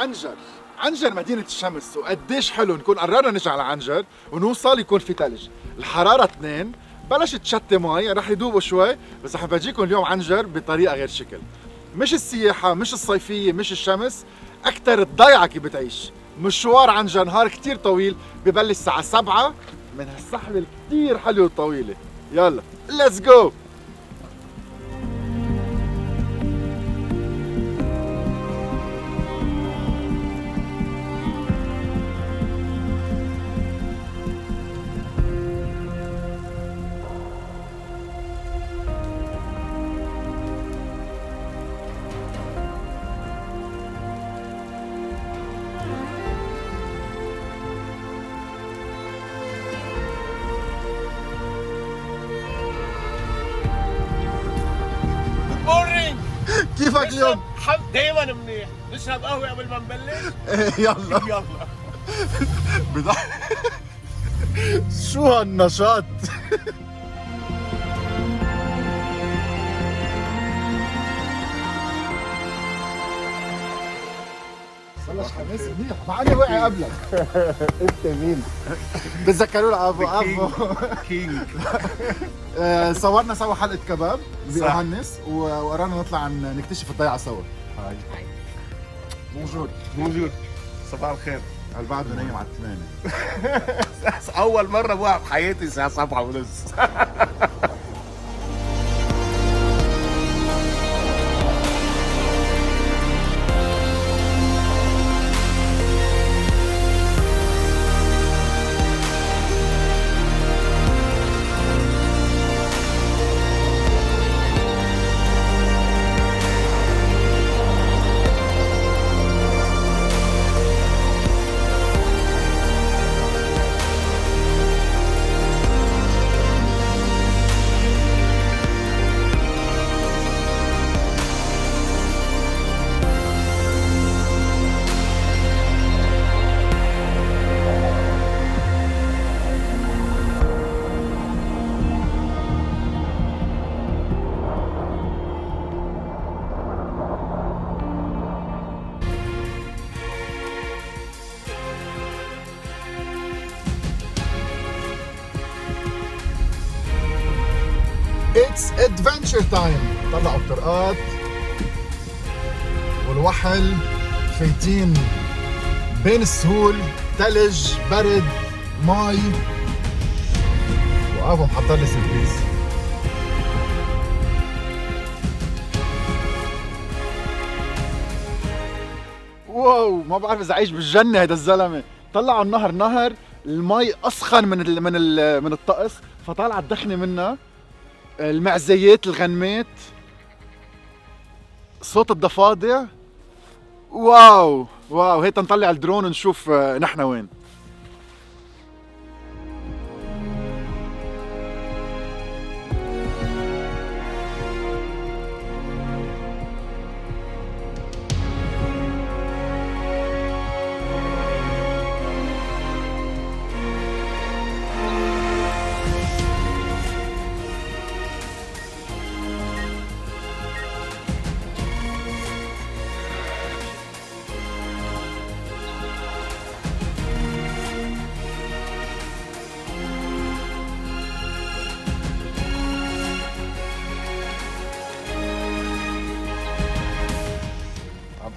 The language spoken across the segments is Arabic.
عنجر. عنجر مدينة الشمس، وقديش حلو نكون قررنا نجي على عنجر ونوصل يكون في ثلج. الحرارة 2، بلشت تشتي مي رح يدوبوا شوي، بس رح بجيكم اليوم عنجر بطريقة غير شكل. مش السياحة، مش الصيفية، مش الشمس، أكتر الضيعة كيف بتعيش. مشوار عنجر نهار كتير طويل، ببلش الساعة 7 من هالسحبة الكتير حلوة وطويلة. يلا ليتس جو. كيفك اليوم؟ دايما منيح. نشرب قهوة قبل ما نبلش؟ يلا يلا. شو هالنشاط؟ بلش حماس منيح، مع اني واقع قبلك. انت مين؟ بتذكروا ابو كينج. صورنا سوا حلقة كباب بأوهانس، وقررنا نطلع نكتشف الضيعة سوا. هاي موجود. صباح الخير. هل بعد نايم على 8؟ أول مرة بوقع بحياتي الساعة 7:30. It's adventure time. طلعوا الطرقات والوحل، فايتين بين السهول، ثلج، برد، مي، وابو محضر لي سربريز. واو، ما بعرف اذا عايش بالجنة هذا الزلمة. طلعوا النهر نهر، المي اسخن من الطقس، فطالعة الدخنة منها، المعزيات، الغنمات، صوت الضفادع. واو هيك نطلع الدرون ونشوف نحن وين.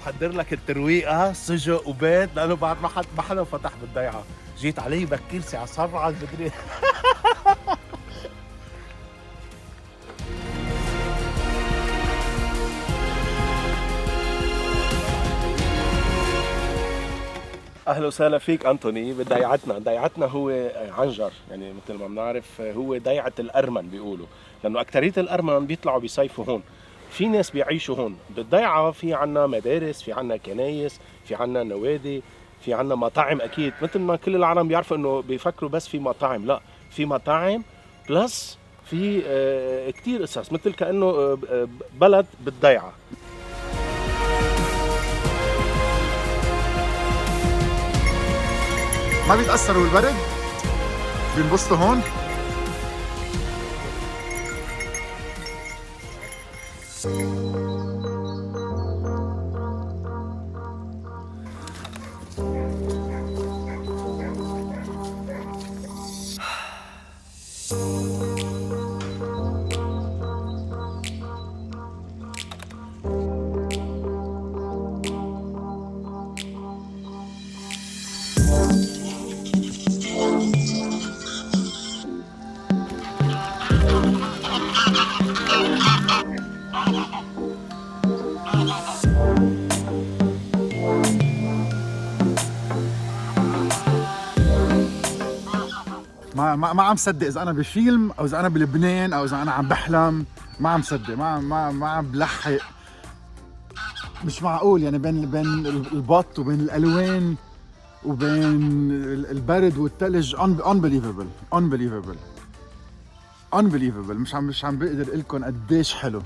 محضر لك الترويقة سجق وبيت، لأنه بعد ما حدا فتح بالضيعة. جيت علي بكير الساعة 7 البدري. اهلا وسهلا فيك انطوني ضيعتنا هو عنجر، يعني مثل ما بنعرف هو ضيعة الأرمن بيقولوا، لأنه أكترية الأرمن بيطلعوا بيصيفوا هون. في ناس بيعيشوا هون بالضيعة، في عنا مدارس، في عنا كنايس، في عنا نوادي، في عنا مطاعم. أكيد مثل ما كل العالم بيعرفوا إنه بيفكروا بس في مطاعم، لا، في مطاعم بلس في كتير قصص، مثل كأنه بلد بالضيعة. ما بيتأثروا بالبرد، بينبسطوا هون. ما عم صدق اذا انا بفيلم او اذا انا بلبنان او اذا انا عم بحلم. ما عم صدق، ما عم بلحق. مش معقول يعني بين البط وبين الالوان وبين البرد والثلج. unbelievable. مش عم بقدر اقول لكم قديش حلو.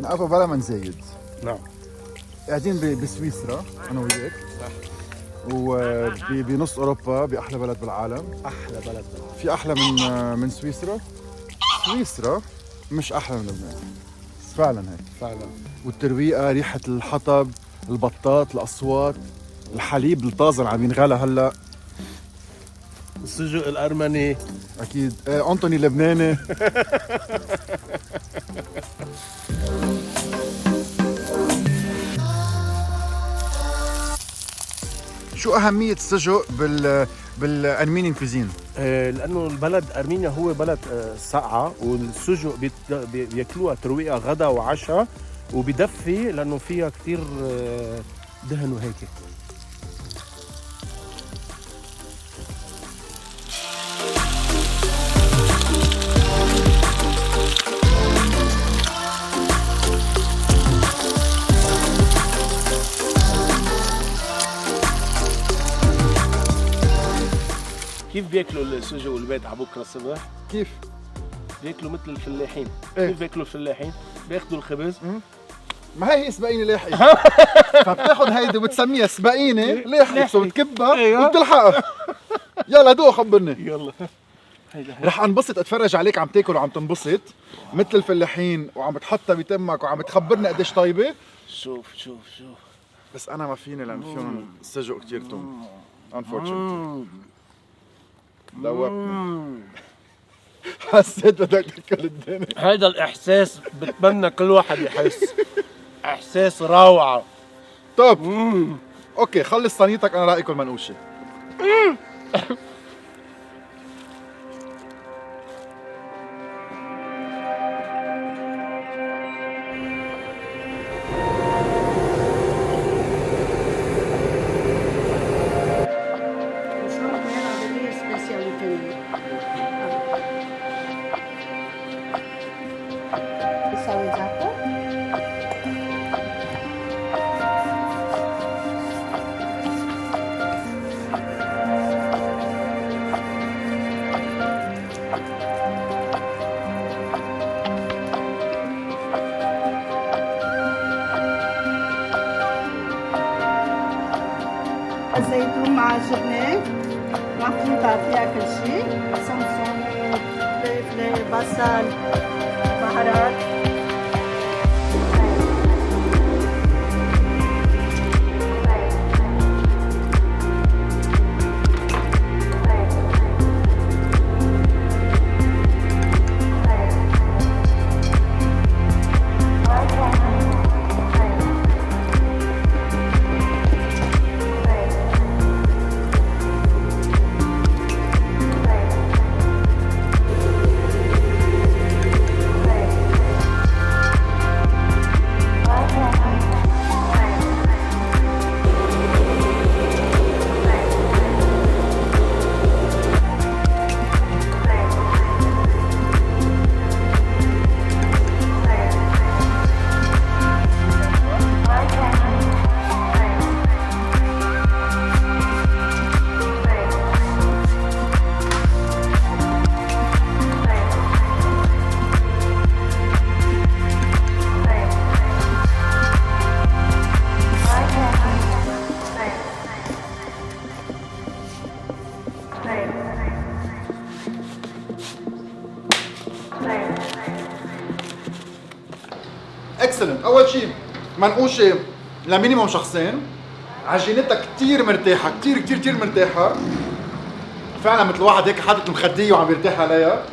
نقفوا بلا ما نزايد. نعم. قاعدين بسويسرا انا وياك. صح. وبنص اوروبا باحلى بلد بالعالم. احلى بلد بالعالم. في احلى من سويسرا؟ سويسرا مش احلى من لبنان. فعلا هيك. فعلا. والترويقه، ريحه الحطب، البطاط، الاصوات، الحليب الطازج عم ينغلى هلا. السجق الارمني اكيد. انطوني لبناني. شو أهمية السجق بالأرمينيان كوزين؟ لأنه البلد أرمينيا هو بلد ساقعة، والسجق بياكلوها ترويقة غدا وعشاء، وبدفي لأنه فيها كتير دهن وهيك. كيف بياكلوا السجق والبيت على بكره الصبح؟ كيف؟ بياكلوا مثل الفلاحين. إيه؟ كيف بياكلوا الفلاحين؟ بياخذوا الخبز. ما هي سباقينة لاحقة. فبتاخذ هيدي وبتسميها سباقينة لاحقة وبتكبها وبتلحقها. يلا دوق خبرني. يلا. رح انبسط اتفرج عليك عم تاكل وعم تنبسط مثل الفلاحين وعم بتحطها بتمك وعم بتخبرني قديش طيبة. شوف. بس انا ما فيني لان فيهم السجق كثير توم. unfortunately. دوبني. حسيت بدك تاكل الدنيا. هذا الإحساس بتمنى كل واحد يحس. إحساس روعة. طب اوكي خلص صينيتك، انا رايكم منقوشه. الزيتون مع الجبنة محطوطة فيها كل شيء، سمسم، فلفل، بصل، بهارات. اكسلنت. اول شيء منقوشه لمينيموم شخصين. عجينتها كتير مرتاحة، كتير كتير كتير مرتاحة. فعلا مثل واحد هيك حاطط مخدية وعم يرتاح عليها.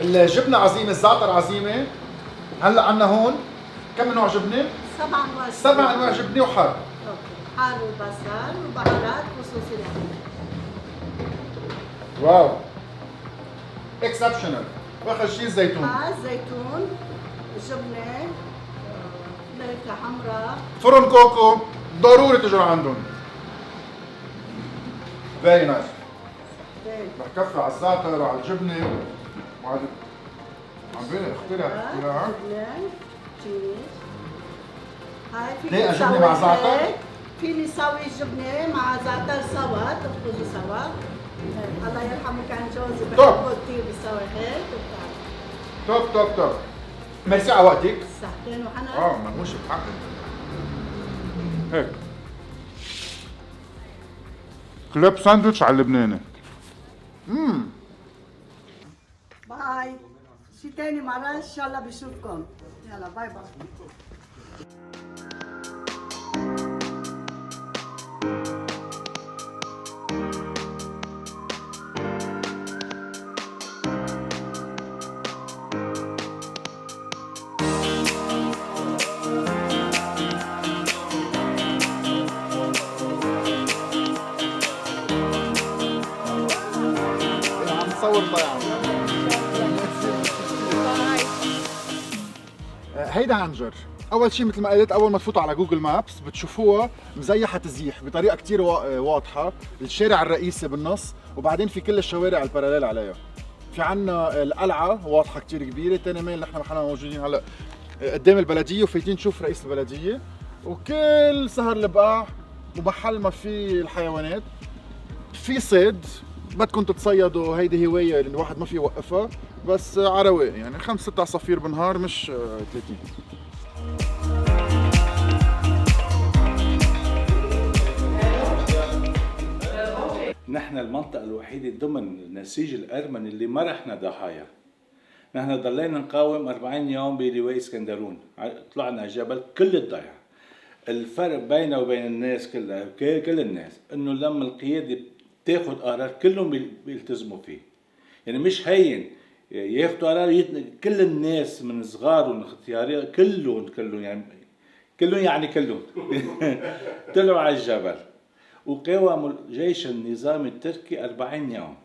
الجبنة عظيمة، الزعتر عظيمة. هلا عنا هون كم نوع جبنة؟ 7 أنواع. 7 انواع جبنة وحار. أوكي. حار وبصل وبهارات وصوص لحم. واو اكسبشنال. واخر شيء الزيتون. زيتون، جبنة، فلفلة حمراء. فرن كوكو ضروري تجوا عندهم. فيري نايس. رح كفي على الزعتر وعلى الجبنة وعلى عم بيقول اخترع اختراع. هاي دقيقة جبنة مع زعتر؟ فيني سوي جبنة مع زعتر سوا، تخبزوا سوا. الله يرحمه كان جوزي بحبه كثير بيسوي هيك وبتاع. توب توب توب. ميرسي على وقتك. ساعتين وحنا. ملموش بحقك. هيك كليب ساندويتش على اللبناني. باي. شي تاني مرة إن شاء الله بشوفكم. يلا باي باي. عم نصور ضيعة. هيدا عنجر. اول شيء مثل ما قلت، اول ما تفوتوا على جوجل مابس بتشوفوها مزيحه تزييح بطريقه كتير واضحه. الشارع الرئيسي بالنص، وبعدين في كل الشوارع الباراليل عليها. في عنا القلعه واضحه كتير كبيره. تاني ميل نحن محلنا موجودين هلا قدام البلديه، وفايتين نشوف رئيس البلديه. وكل سهر البقاع ومحل ما في الحيوانات. في صيد، بدكم تتصيدوا، هيدي هوايه اللي الواحد ما في يوقفها، بس على رواق يعني 5 6 عصافير بالنهار مش 30. نحن المنطقة الوحيدة ضمن النسيج الأرمني اللي ما رحنا ضحايا. نحن ضلينا نقاوم 40 يوم بلواء اسكندرون، طلعنا على الجبل كل الضيعة. الفرق بيننا وبين الناس كلها، كل الناس، انه لما القيادة بتاخد قرار كلهم بيلتزموا فيه. يعني مش هين ياخدوا قرار كل الناس من صغار واختياري كلهم كلهم طلعوا على الجبل وقاوموا الجيش النظامي التركي 40 يوم.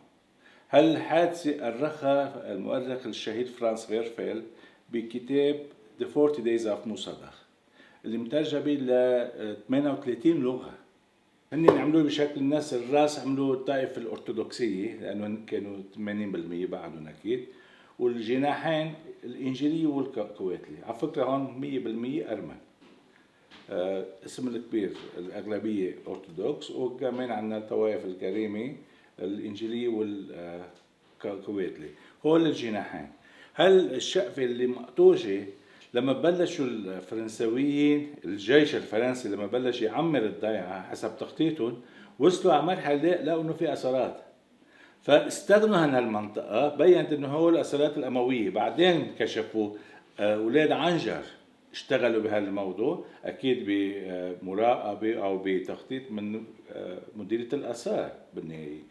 هالحادثة أرخها المؤرخ الشهيد فرانس فيرفيل بكتاب The 40 Days of Musadag اللي مترجمة ل 38 لغة. هن عملوه بشكل الناس الراس، عملوه الطائفة الأرثوذكسية لأنه كانوا 80% بعدهم أكيد، والجناحين الإنجيلية والكويتلي. على فكرة هون 100% أرمن. اسم الكبير الأغلبية أرثوذكس، وكمان عندنا الطوائف الكريمة الإنجيلية والكويتلي. هول الجناحين. هل الشقفة اللي مقطوجة لما بلشوا الفرنساويين، الجيش الفرنسي لما بلش يعمر الضيعة حسب تخطيطهم، وصلوا على مرحلة لقوا انه في اثارات، فاستغنوا عن هالمنطقة. بينت انه هو الاثارات الاموية. بعدين كشفوا اولاد عنجر اشتغلوا بهالموضوع، اكيد بمراقبة او بتخطيط من مديرية الاثار بالنهاية.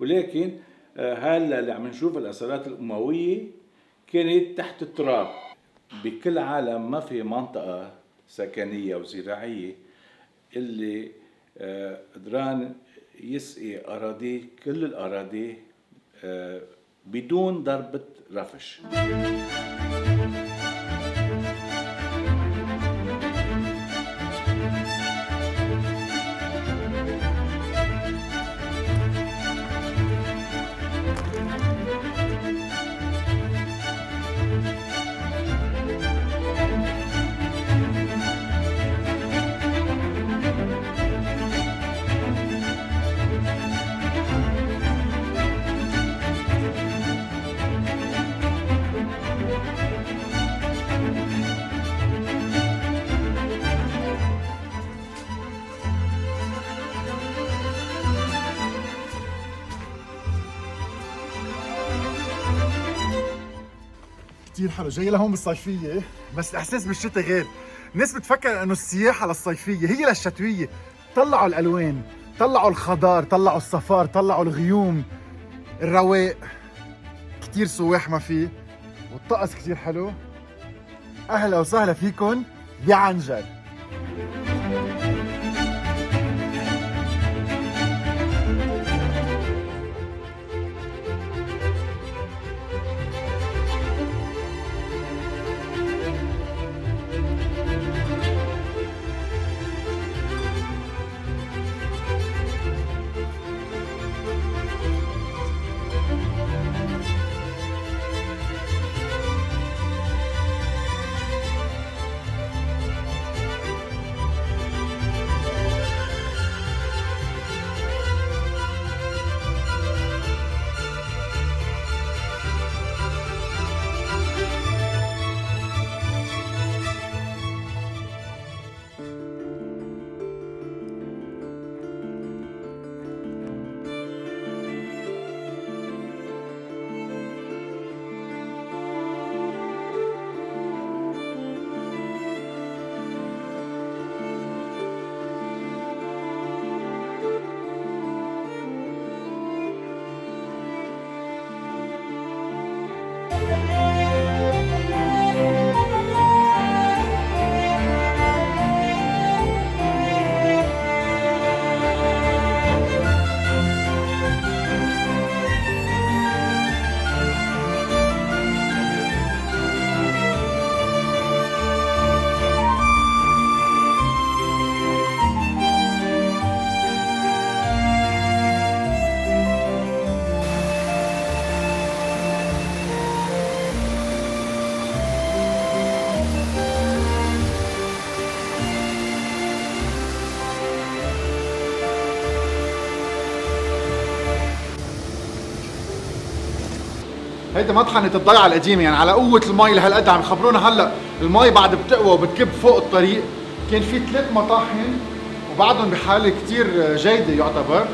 ولكن هلا اللي عم نشوف الاثارات الاموية كانت تحت التراب. بكل عالم ما في منطقة سكنية وزراعية اللي قدران يسقي أراضي، كل الأراضي بدون ضربة رفش. كتير حلو. جاي لهون بالصيفية، بس الإحساس بالشتاء غير. الناس بتفكر إنه السياحة للصيفية، هي للشتوية. طلعوا الالوان، طلعوا الخضار، طلعوا الصفار، طلعوا الغيوم، الرواق. كتير سواح ما فيه والطقس كتير حلو. اهلا وسهلا فيكن بعنجر. هيدي مطحنة الضيعة القديمة، يعني على قوة المي لهالقد عم يخبرونا هلا المي بعد بتقوى وبتكب فوق الطريق. كان في 3 مطاحن وبعدهم بحالة كتير جيدة يعتبر.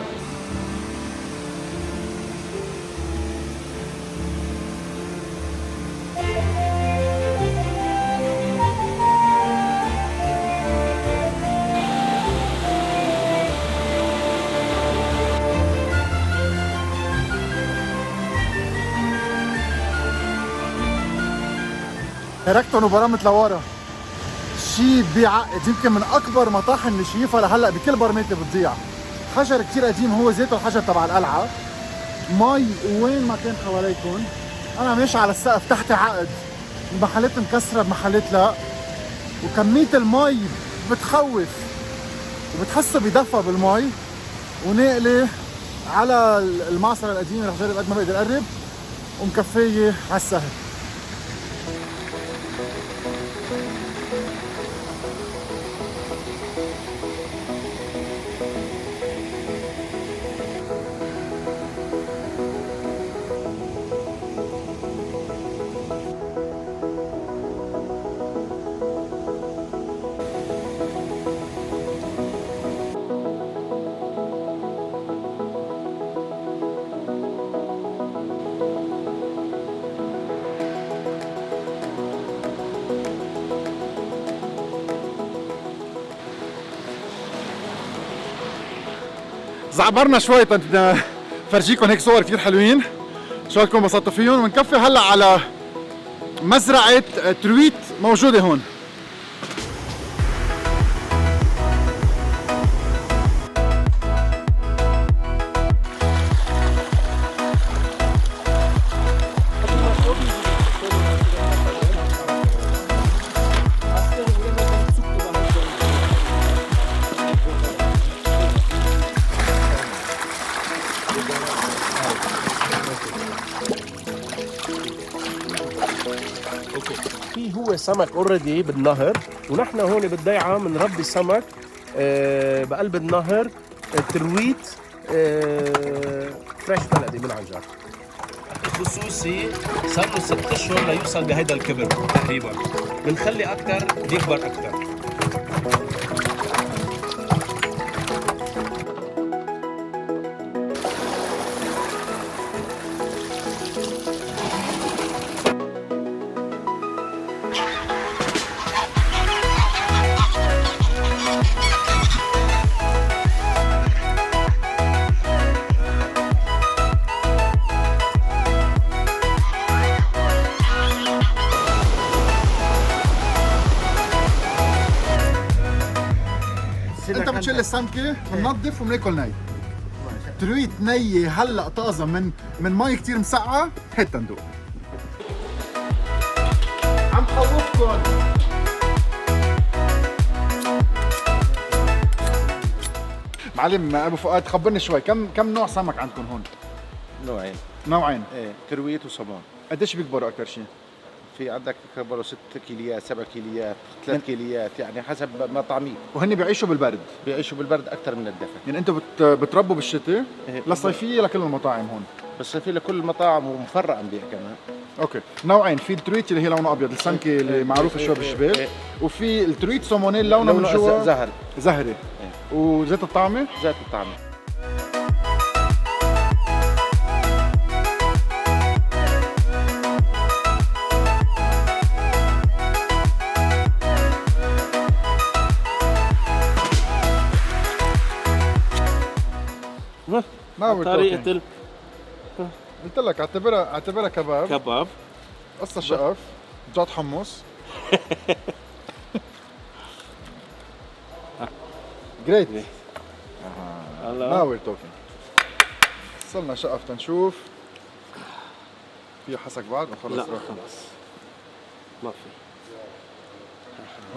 تركتهم وبرمت لورا. شيء بيعقد، يمكن من اكبر مطاحن اللي شايفها لهلا بكل برميتي بتضيع. حجر كتير قديم هو ذاته الحجر تبع القلعه. مي وين ما كان حواليكم. انا ماشي على السقف تحت عقد، بمحلات مكسره بمحلات لا، وكميه المي بتخوف وبتحسه بدفى بالمي. وناقله على المعصره القديمه رح جرب قد ما بقدر اقرب ومكفيه على السهل. زعبرنا شوي فرجيكم هيك صور كثير حلوين، ان شاء الله تكونوا انبسطتوا فيهم. ونكفي هلا على مزرعة ترويت موجودة هون. في هو سمك اوريدي بالنهر، ونحن هون بالضيعه بنربي سمك بقلب النهر، ترويت فريش بلدي من عنجر خصوصي. صار له 6 اشهر ليوصل لهيدا الكبر تقريبا، بنخلي اكثر يكبر اكثر. السمكه بننظف وبناكل ني. ترويت نيه هلا طازه من مي كثير مسقعه، هات تندوق. عم خوفكم. معلم ابو فؤاد، خبرني شوي، كم نوع سمك عندكم هون؟ نوعين. نوعين. ايه كرويت وصمون. قديش بيكبروا اكثر شيء؟ في عندك كبروا 6 كيليات 7 كيليات 3 كيليات، يعني حسب مطعميه. وهن بيعيشوا بالبرد؟ بيعيشوا بالبرد اكثر من الدفا. يعني انتم بتربوا بالشتاء إيه. للصيفيه لكل المطاعم هون؟ بس في لكل المطاعم ومفرق عم بيع كمان. اوكي، نوعين، في الترويت اللي هي لونه ابيض، السمكه اللي معروفه شوي بالشبال، وفي الترويت سومونيل لونه من جوا زهري. وزيت الطعمه؟ زيت الطعمه. طريقة قلت لك اعتبرها كباب، قصة شقف، جات حمص. جريت. ناو توكينج. وصلنا شقف تنشوف في حسك بعد ونخلص. لا خلص ما في.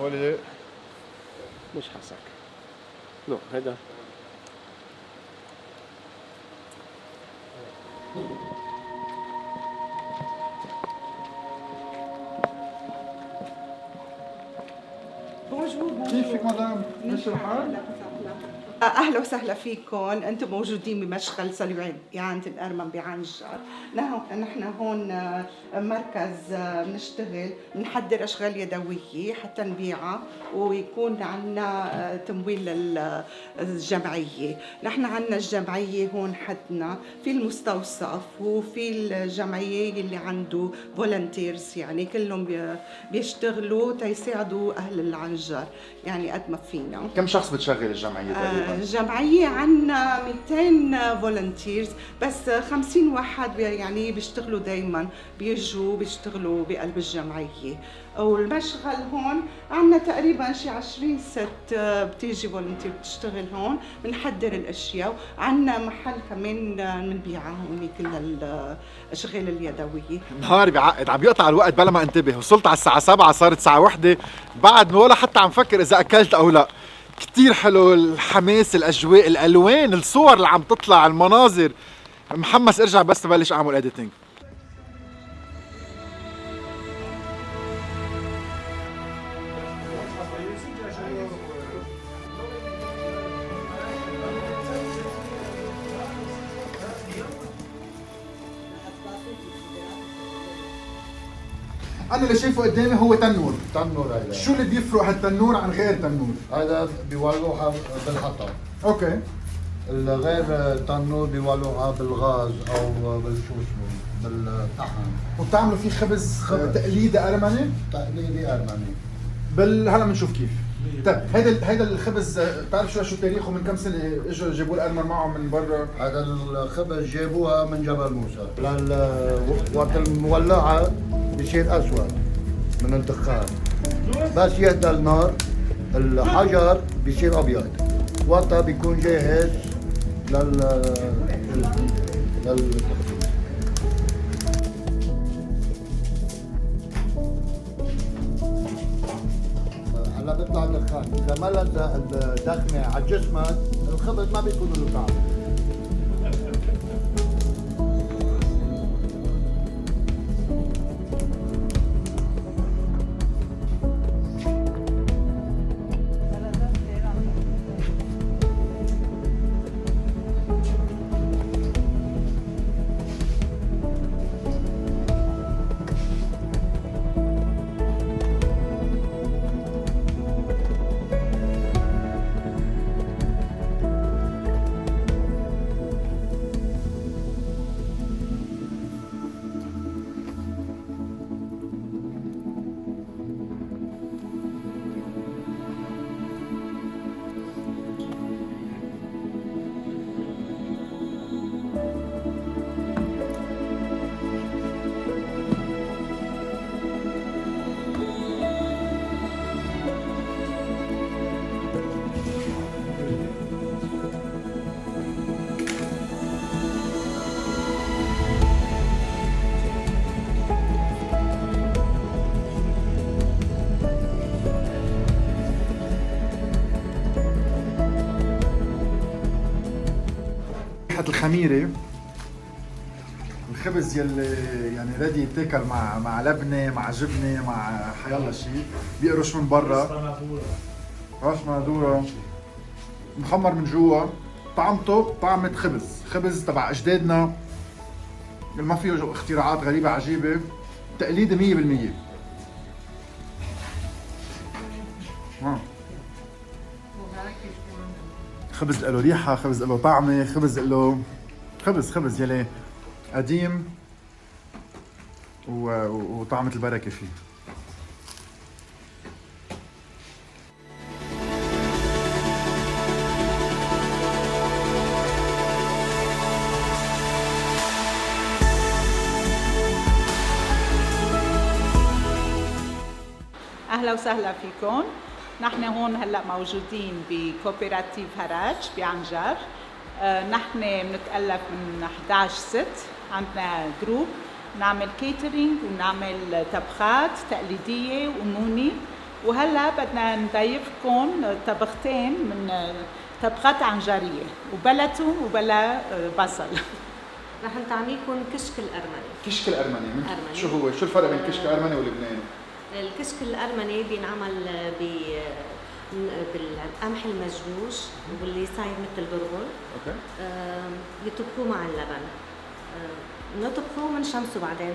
هولي مش حسك. نو هيدا كيفك مدام؟ ماشي الحال؟ اهلا وسهلا فيكم، انتم موجودين بمشغل سلويان الارمن بعنجر. نحن هون مركز بنشتغل بنحضر اشغال يدويه حتى نبيعها ويكون عندنا تمويل للجمعيه. نحن عندنا الجمعيه هون حدنا في المستوصف وفي الجمعيه اللي عنده فولنتيرز، يعني كلهم بيشتغلوا تيساعدوا اهل العنجر يعني قد ما فينا. كم شخص بتشغل الجمعيه تقريبا؟ الجمعية عنا 200 فولنتيرز، بس 50 واحد يعني بيشتغلوا دايما، بيجوا بيشتغلوا بقلب الجمعية. والمشغل هون عنا تقريبا شي 20 ست بتيجي فولنتير بتشتغل هون، بنحضر الاشياء، عنا محل كمان بنبيعها هون كل الاشغال اليدوية. نهاري بعقد، عم يقطع الوقت بلا ما انتبه، وصلت على الساعة 7 صارت الساعة 1 بعد ولا حتى عم فكر إذا أكلت أو لا. كتير حلو الحماس، الأجواء، الألوان، الصور اللي عم تطلع، المناظر. محمس ارجع بس تبلش أعمل إديتينج. أنا اللي شايفه قدامي هو تنور. تنور هذا. شو اللي بيفرق هالتنور عن غير تنور؟ هذا بيولوها بالحطب. اوكي. الغير تنور بيولوها بالغاز او بالشو اسمه بالطحن. وبتعملوا فيه خبز تقليدي أرمني؟ تقليدي ارمني. هلا بنشوف كيف. طيب هيدا الخبز بتعرف شو تاريخه؟ من كم سنة اجوا جابوا الأرمن معهم من برا؟ هذا الخبز جابوها من جبل موسى. وقت المولعة بصير اسود من الدخان. بس يهدى النار الحجر بصير ابيض. وقتها بيكون جاهز لل هلا بيطلع دخان، اذا ما لزق الدخنه على جسمك الخبز ما بيكون له طعم. ريحة الخميرة. الخبز يلي يعني ريدي يتاكل مع لبنة، مع جبنة، مع حيالله شيء. بيقرش من برا. راس مادورة. محمر من جوا. طعمته طعمة خبز تبع اجدادنا. ما فيه اختراعات غريبة عجيبة. تقليدي 100%. خبز له ريحة، خبز له طعمة، خبز له خبز يلي قديم وطعمة البركة فيه. اهلا وسهلا فيكم. نحن هون هلا موجودين بكوبيراتيف هراج بعنجر. نحن بنتألف من 11 ست. عندنا جروب نعمل كيترينج ونعمل طبخات تقليدية وموني. وهلا بدنا نضيفكم طبختين من طبخات عنجرية وبلا توم وبلا بصل. رح نطعميكم كشك الأرمني. كشك الأرمني أرمني. شو هو؟ شو الفرق بين كشك الأرمني ولبناني؟ الكشك الأرمني بينعمل بالقمح المجروش واللي صاير مثل البرغل. اوكي. يطبخوه مع اللبن. نطبخوه من شمسه بعدين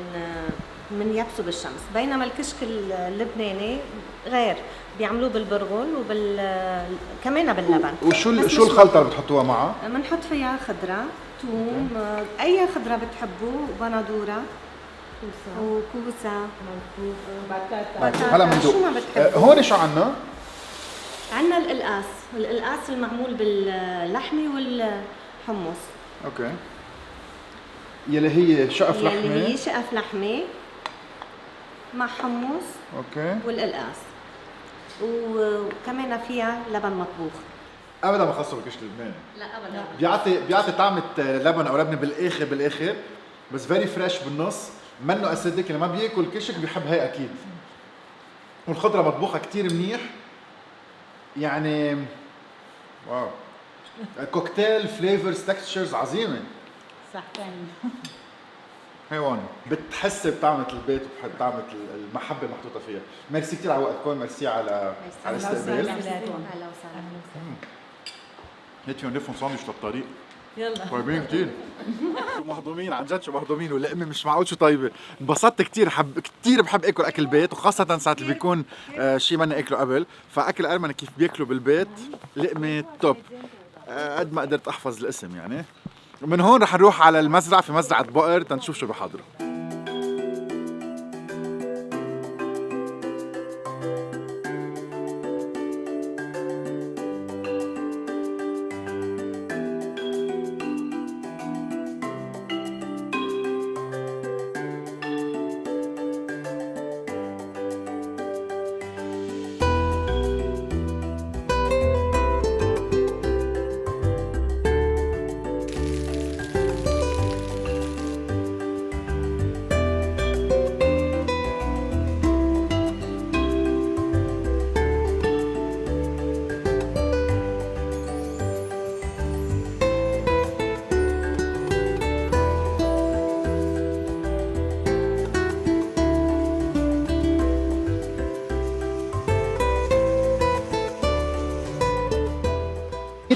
من يبسه بالشمس. بينما الكشك اللبناني غير، بيعملوه بالبرغل كمان باللبن. وشو الخلطة اللي بتحطوها معها؟ بنحط فيها خضرة، ثوم، أي خضرة بتحبوه، بندورة وكوسة بطاطا. هلا بندوق. شو ما بتحبوا. هون شو عنا؟ عندنا القلقاس المعمول باللحمة والحمص. اوكي. يلي هي شقف اللي لحمة. هي شقف لحمة مع حمص اوكي. والقلقاس، وكمان فيها لبن مطبوخ. ابدا ما خصه بالكشك اللبناني. لا ابدا. بيعطي طعمة لبن او لبنة بالاخر بس فيري فريش بالنص. منه اسيدك، اللي ما بياكل كشك بيحب هي اكيد. والخضرة مطبوخة كتير منيح. يعني واو. كوكتيل فليفرز تكستشرز عظيمة. صحتين. هي هون بتحسي بطعمة البيت وبطعمة المحبة محطوطة فيها. ميرسي كتير على وقتكم، ميرسي على الاستقبال. اهلا وسهلا. هيك فيهم نلفوا ساندويتش للطريق. يلا. طيبين كتير. شو مهضومين عن جد، شو مهضومين. واللقمة مش معقول شو طيبة. انبسطت كتير. كتير بحب اكل اكل بيت، وخاصة ساعة اللي بيكون شيء ما اكله قبل. فاكل ارمني كيف بياكلوا بالبيت لقمة توب. قد ما قدرت احفظ الاسم يعني. ومن هون رح نروح على المزرعة، في مزرعة بقر تنشوف شو بحضروا.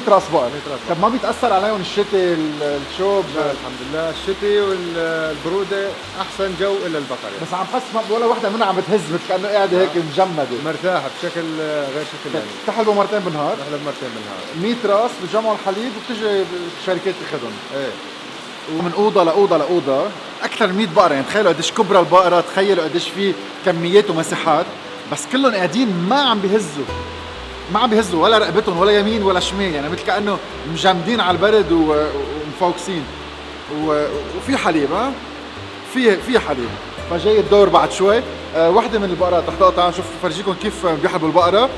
راس بقر. طب ما بيتاثر عليهم الشتي الشوب؟ لا الحمد لله، الشتي والبروده احسن جو الا البقر يعني. بس عم بحس ولا وحده منها عم بتهز، مثل كانه قاعده هيك مجمده مرتاحه بشكل غير شكل يعني. تحلبوا مرتين بالنهار. نحلب مرتين بالنهار. 100 راس بتجمعوا الحليب وبتجي شركات تاخذهم. ايه. ومن اوضه لاوضه لاوضه اكثر من 100 بقره. يعني تخيلوا قديش كبرى البقره، تخيلوا قديش في كميات ومساحات، بس كلهم قاعدين ما عم بيهزوا ولا رقبتهم ولا يمين ولا شمال. يعني مثل كانه مجمدين على البرد ومفوكسين. وفي حليب. في حليب. فجاي الدور بعد شوي. وحده من البقرات رح تقطع، نشوف فرجيكم كيف بيحلبوا البقره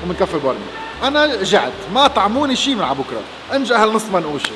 ومنكفي البرمي. انا جعت، ما طعموني شيء من على بكره. انجا هالنص منقوشه.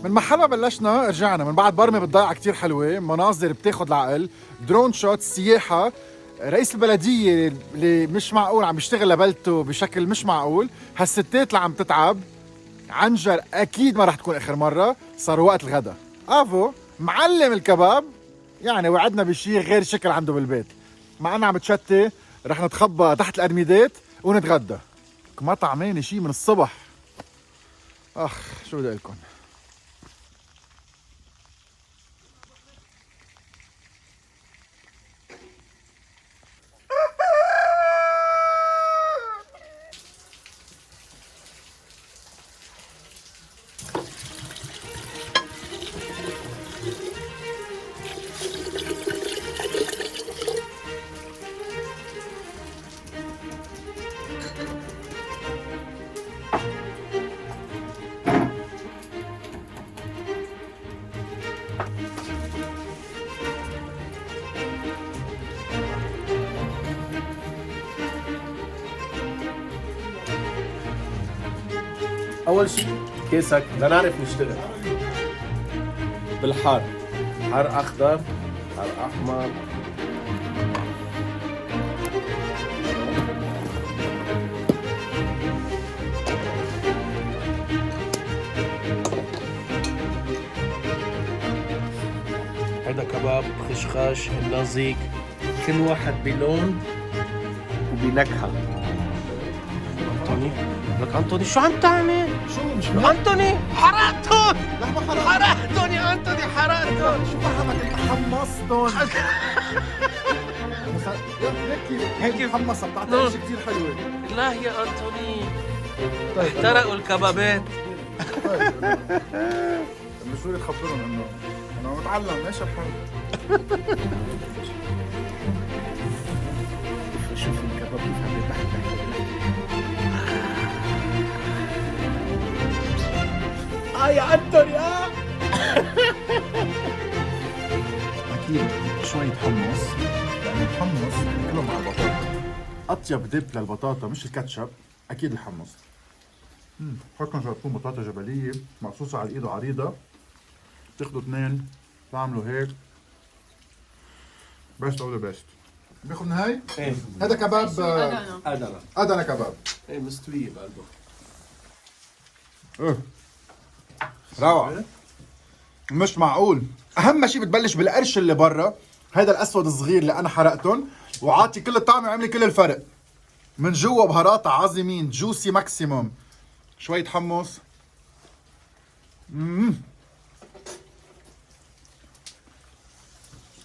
من محل ما بلشنا رجعنا من بعد برمة بالضيعة كتير حلوة، مناظر بتاخد العقل، درون شوت، سياحة. رئيس البلدية اللي مش معقول عم يشتغل لبلده بشكل مش معقول، هالستات اللي عم تتعب. عنجر أكيد ما رح تكون آخر مرة، صار وقت الغدا. افو معلم الكباب، يعني وعدنا بشي غير شكل عنده بالبيت. مع انها عم بتشتي رح نتخبى تحت الأرميدات ونتغدى. ما طعماني شي من الصبح. شو بدي لكم. اول شيء كيسك لنعرف نشتغل بالحار، حار اخضر، حار احمر. هذا كباب خشخاش اللزيق، كل واحد بلون وبنكهه. انطوني لك انطوني شو عم تعمل؟ شو انطوني؟ حرقتهم! حرقتهم يا انطوني، حرقتهم! شو فهمك انت حمصتهم؟ هيك محمصة بتعطي شيء كثير حلوة. لا يا انطوني احترقوا الكبابات. شو اللي تخبرهم انه انا متعلم ايش الحل؟ شوف الكباب كيف عم يضحك. يا انطوني اكيد شوية حمص، لأن الحمص كله مع البطاطا. أطيب دب للبطاطا مش الكاتشب، أكيد الحمص. حطكم شوية تكون بطاطا جبلية مقصوصة على الإيد وعريضة، تاخدوا اثنين تعملوا هيك بيست أو ذا بيست. بياخد من هاي؟ ايه هذا كباب أدنى أدنى كباب. ايه مستوية بقلبه. روعة. مش معقول. أهم شيء بتبلش بالقرش اللي برا، هذا الأسود الصغير اللي أنا حرقتهم، وعاطي كل الطعم وعمل لي كل الفرق. من جوا بهارات عظيمين، جوسي ماكسيموم. شوية حمص.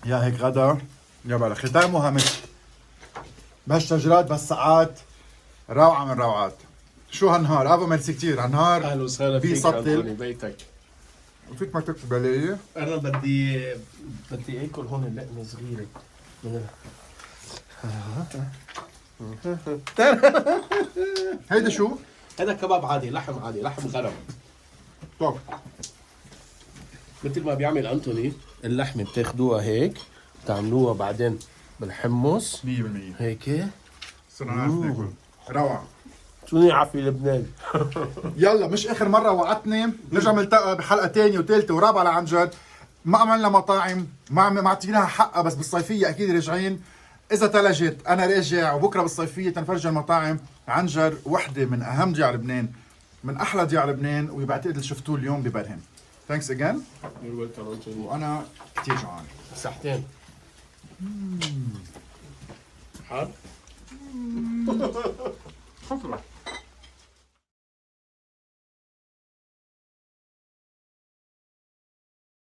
يا هيك غدا يا بلا ختامها مش بهالشجرات بهالساعات. روعة من روعات. شو هالنهار؟ افو ميرسي كتير. هالنهار اهلا وسهلا فيك بيسطل. انطوني بيتك. وفيك ما تكتب بلاية. انا بدي اكل هون اللقمه صغيره. هيدا شو؟ هذا كباب عادي، لحم عادي، لحم غنم. طب مثل ما بيعمل انطوني، اللحمه بتاخدوها هيك بتعملوها بعدين بالحمص 100%. هيك. صرنا نعرف ناكل. روعة. شو نعرف في لبنان. يلا مش اخر مرة وعدتني، نرجع نلتقى بحلقة تانية وثالثة ورابعة لعن جد. ما عملنا مطاعم، ما اعطيناها حقها، بس بالصيفية اكيد راجعين. اذا تلجت انا راجع، وبكره بالصيفية تنفرج المطاعم. عنجر وحدة من اهم ضياع لبنان، من احلى ضياع لبنان، وبعتقد اللي شفتوه اليوم ببرهن. ثانكس اجين. وانا كثير جوعان. ساعتين. حار. خطرة.